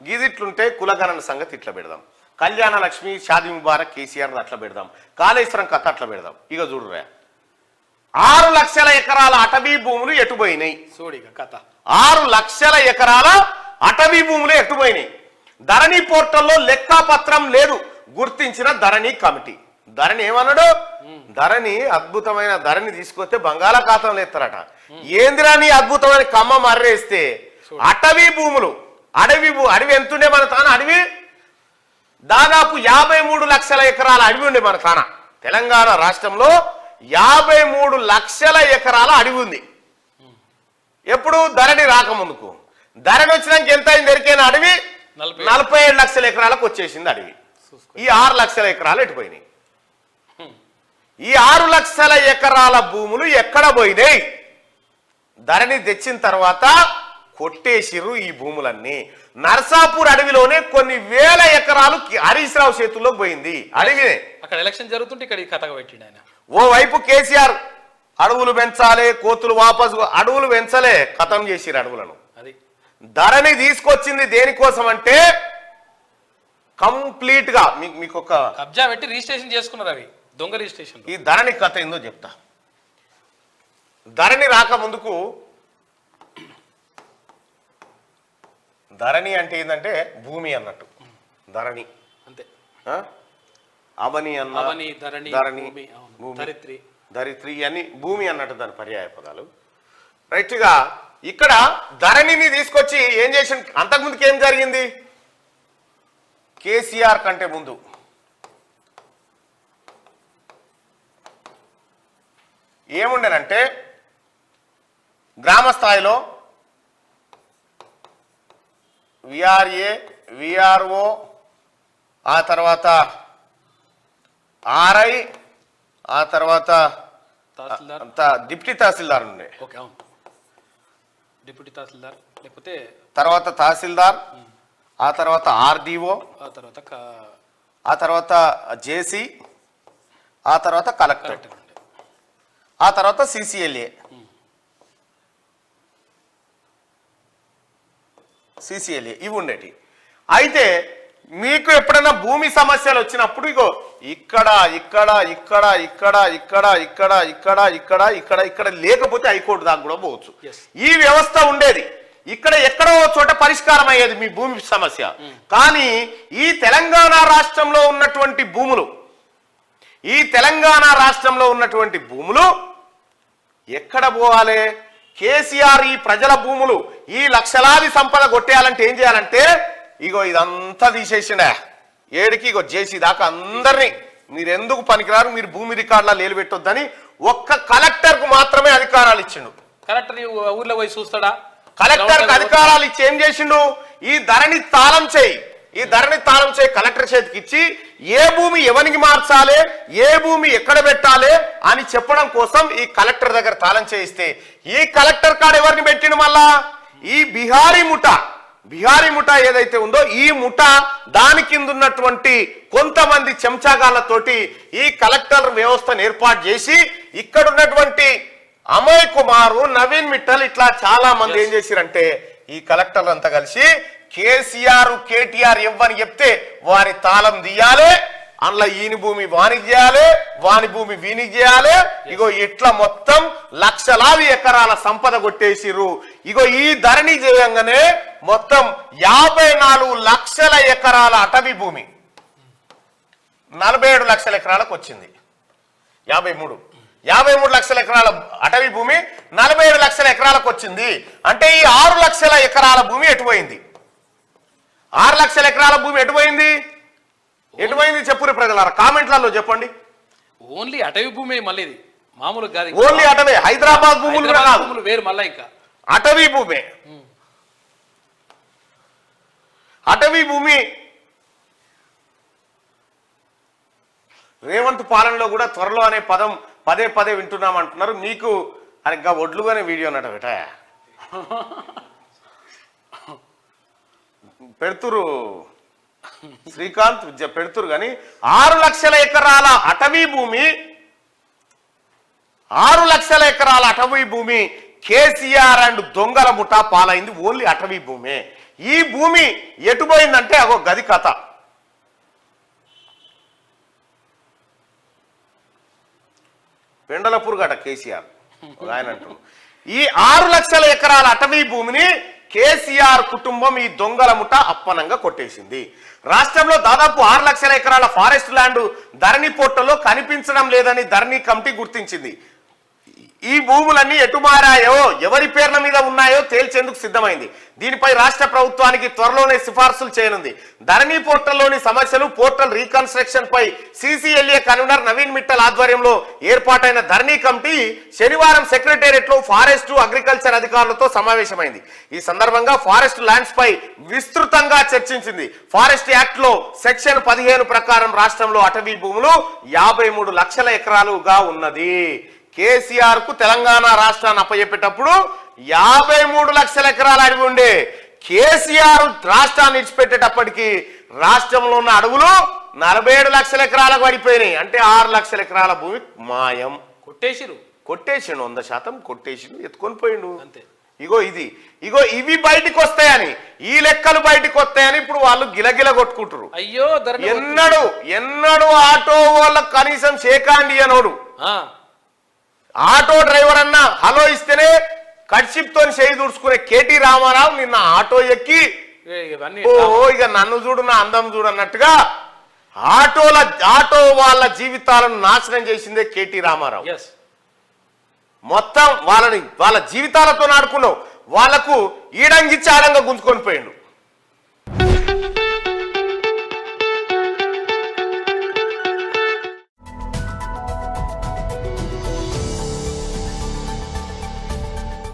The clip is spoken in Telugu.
గిదిట్లుంటే కులగణన సంగతి ఇట్లా పెడదాం, కళ్యాణ లక్ష్మి షాదీ ముబారక్ కేసీఆర్ అట్లా పెడదాం, కాళేశ్వరం కథ అట్లా పెడదాం. ఇక చూడురా 6 లక్షల ఎకరాల అటవీ భూములు ఎటుపోయినాయి. కథ 6 లక్షల ఎకరాల అటవీ భూములు ఎటుపోయినాయి. ధరణి పోర్టల్లో లెక్కాపత్రం లేదు, గుర్తించిన ధరణి కమిటీ. ధరణి ఏమన్నాడు? ధరణి అద్భుతమైన ధరణి తీసుకొస్తే బంగాళాఖాతంలో ఎత్తారట. ఏందిరాని అద్భుతమైన కమ్మ మర్రేస్తే అటవీ భూములు, అడవి ఎంతుండే మన తాన? అడవి దాదాపు 53 లక్షల ఎకరాల అడవి ఉండే మన తాన. తెలంగాణ రాష్ట్రంలో 53 లక్షల ఎకరాల అడవి ఉంది. ఎప్పుడు? ధరణి రాకముందుకు. ధరణి వచ్చినాక ఎంత అయింది? దొరికిన అడవి 47 లక్షల ఎకరాలకు వచ్చేసింది అడవి. ఈ 6 లక్షల ఎకరాలు ఎటుపోయినాయి? ఈ 6 లక్షల ఎకరాల భూములు ఎక్కడ పోయినాయి? ధరణి తెచ్చిన తర్వాత కొట్టేసిర్రు ఈ భూములన్నీ. నర్సాపూర్ అడవిలోనే కొన్ని వేల ఎకరాలు హరీష్ రావు చేతుల్లోకి పోయింది. అడవినే అక్కడ ఎలక్షన్ జరుగుతుంటే ఇక్కడ కథగా పెట్టిండు ఆయన. ఓవైపు కేసీఆర్ అడవులు పెంచాలే, కోతులు వాపసు, అడవులు పెంచలే, ఖతం చేసిరు అడవులను. అది ధరణి తీసుకొచ్చింది దేనికోసం అంటే కంప్లీట్ గా మీకు ఒక కబ్జా పెట్టి రిజిస్ట్రేషన్ చేసుకున్నారు. అవి దొంగ రిజిస్ట్రేషన్. ఈ ధరణి కథ ఏందో చెప్తా. ధరణి రాకముందుకు ధరణి అంటే ఏంటంటే భూమి అన్నట్టు. ధరణి అంతే. అవని అన్న, ధరణి, ధరిత్రి అని భూమి అన్నట్టు దాని పర్యాయ పదాలు. రైట్గా ఇక్కడ ధరణిని తీసుకొచ్చి ఏం చేసి, అంతకుముందుకు ఏం జరిగింది? కేసీఆర్ కంటే ముందు ఏముండేనంటే గ్రామ స్థాయిలో విఆర్ఏ, విఆర్ఓ, ఆ తర్వాత ఆర్ఐ, ఆ తర్వాత డిప్యూటీ తహసీల్దార్ ఉండే. డిప్యూటీ తహసీల్దార్ లేకపోతే తర్వాత తహసీల్దార్, ఆ తర్వాత ఆర్డీఓ, ఆ తర్వాత జేసీ, ఆ తర్వాత కలెక్టర్, ఆ తర్వాత సిసిఎల్ఏ. ఇవి ఉండేటి. అయితే మీకు ఎప్పుడైనా భూమి సమస్యలు వచ్చినప్పుడు ఇగో ఇక్కడ ఇక్కడ ఇక్కడ ఇక్కడ ఇక్కడ ఇక్కడ ఇక్కడ ఇక్కడ ఇక్కడ ఇక్కడ లేకపోతే హైకోర్టు దాకా కూడా పోవచ్చు. ఈ వ్యవస్థ ఉండేది. ఇక్కడ ఎక్కడో చోట పరిష్కారం అయ్యేది మీ భూమి సమస్య. కానీ ఈ తెలంగాణ రాష్ట్రంలో ఉన్నటువంటి భూములు ఎక్కడ పోవాలి? కేసీఆర్ ఈ ప్రజల భూములు, ఈ లక్షలాది సంపద కొట్టేయాలంటే ఏం చేయాలంటే ఇగో ఇదంతా తీసేసిండా ఏడికి, ఇగో జేసీ దాకా అందరినీ మీరెందుకు పనికిరారు, మీరు భూమి రికార్డులా లేలు పెట్టొద్దని ఒక్క కలెక్టర్ కు మాత్రమే అధికారాలు ఇచ్చిండు. కలెక్టర్ ఊర్లో పోయి చూస్తాడా? కలెక్టర్ కు అధికారాలు ఇచ్చి ఏం చేసిండు? ఈ ధరణి తాళం చేయి కలెక్టర్ చేతికి ఇచ్చి ఏ భూమి ఎవరికి మార్చాలి, ఏ భూమి ఎక్కడ పెట్టాలి అని చెప్పడం కోసం ఈ కలెక్టర్ దగ్గర తాళం చేయిస్తే ఈ కలెక్టర్ కాడ ఎవరిని పెట్టిండు? మళ్ళా ఈ బిహారీ ముఠా ఏదైతే ఉందో ఈ ముఠా దాని కింద ఉన్నటువంటి కొంతమంది చెంచాగాళ్లతోటి ఈ కలెక్టర్ వ్యవస్థను ఏర్పాటు చేసి ఇక్కడ ఉన్నటువంటి అమయ్ కుమారు, నవీన్ మిట్టల్ ఇట్లా చాలా మంది ఏం చేసిరంటే ఈ కలెక్టర్లు అంతా కలిసి కేసీఆర్, కేటీఆర్ ఇవ్వని చెప్తే వారి తాళం తీయాలి, అందులో ఈయన భూమి వానికి చేయాలి, వాని భూమి వీనికి చేయాలి. ఇగో ఇట్లా మొత్తం లక్షలాది ఎకరాల సంపద కొట్టేసిర్రు. ఇగో ఈ ధరణి చేయంగానే మొత్తం 54 లక్షల ఎకరాల అటవీ భూమి 47 లక్షల ఎకరాలకు వచ్చింది. 53 లక్షల ఎకరాల అటవీ భూమి 47 లక్షల ఎకరాలకు వచ్చింది. అంటే ఈ 6 లక్షల ఎకరాల భూమి ఎటుపోయింది? 6 లక్షల ఎకరాల భూమి ఎటుపోయింది చెప్పురు ప్రజలారా, కామెంట్లలో చెప్పండి. ఓన్లీ అటవీ భూమి, మళ్ళీ మామూలు కాదు, ఓన్లీ అటవీ. హైదరాబాద్ భూములు వేరు, మళ్ళీ ఇంకా అటవీ భూమి. రేవంత్ పాలనలో కూడా త్వరలో అనే పదం పదే పదే వింటున్నామంటున్నారు. మీకు ఇంకా ఒడ్లుగానే వీడియో అన్నట్టు బేట పెడుతురు, శ్రీకాంత్ పెడుతురు. కానీ 6 లక్షల ఎకరాల అటవీ భూమి, 6 లక్షల ఎకరాల అటవీ భూమి కేసీఆర్ అండ్ దొంగల ముఠా పాలైంది ఓన్లీ అటవీ భూమే. ఈ భూమి ఎటుపోయిందంటే అగో గది కథ. పెండలపూర్ గట కేసీఆర్ ఆయన అంటున్నాడు. ఈ 6 లక్షల ఎకరాల అటవీ భూమిని కేసీఆర్ కుటుంబం ఈ దొంగల ముఠ అప్పనంగా కొట్టేసింది. రాష్ట్రంలో దాదాపు 6 లక్షల ఎకరాల ఫారెస్ట్ ల్యాండ్ ధరణి పోర్టల్లో కనిపించడం లేదని ధరణి కమిటీ గుర్తించింది. ఈ భూములన్నీ ఎటు మారాయో ఎవరి పేర్ల మీద ఉన్నాయో తేల్చేందుకు సిద్ధమైంది. దీనిపై రాష్ట్ర ప్రభుత్వానికి త్వరలోనే సిఫార్సులు చేయనుంది. ధరణి పోర్టల్లోని సమస్యలు, పోర్టల్ రీకన్స్ట్రక్షన్ పై CCLA కన్వీనర్ నవీన్ మిట్టల్ ఆధ్వర్యంలో ఏర్పాటైన ధరణి కమిటీ శనివారం సెక్రటేరియట్ లో ఫారెస్ట్, అగ్రికల్చర్ అధికారులతో సమావేశమైంది. ఈ సందర్భంగా ఫారెస్ట్ ల్యాండ్స్ పై విస్తృతంగా చర్చించింది. ఫారెస్ట్ యాక్ట్ లో సెక్షన్ 15 ప్రకారం రాష్ట్రంలో అటవీ భూములు 53 లక్షల ఎకరాలుగా ఉన్నది. కేసీఆర్ కు తెలంగాణ రాష్ట్రాన్ని అప్పచెప్పేటప్పుడు 53 లక్షల ఎకరాల అడవి ఉండే. కేసీఆర్ రాష్ట్రాన్ని ఇచ్చిపెట్టేటప్పటికి రాష్ట్రంలో ఉన్న అడవులు 47 లక్షల ఎకరాలకు పడిపోయినాయి. అంటే 6 లక్షల ఎకరాల భూమి మాయం. కొట్టేసిరు, 100% కొట్టేసిండు, ఎత్తుకొని పోయిండు అంతే. ఇగో ఇవి బయటికి వస్తాయని, ఈ లెక్కలు బయటికి వస్తాయని ఇప్పుడు వాళ్ళు గిలగిల కొట్టుకుంటారు. అయ్యో ఎన్నడు ఆటో వాళ్ళకు కనీసం షేకాండి అనోడు. ఆటో డ్రైవర్ అన్న హలో ఇస్తేనే కడ్షిప్ తో చేయి దూడ్చుకునే కేటీ రామారావు నిన్న ఆటో ఎక్కి ఇక నన్ను చూడు నా అందం చూడు అన్నట్టుగా ఆటో వాళ్ళ జీవితాలను నాశనం చేసిందే కేటీ రామారావు. మొత్తం వాళ్ళ జీవితాలతో ఆడుకున్నావు. వాళ్లకు ఈడంగిచ్చి ఆడంగా గుంజుకొని పోయిండు.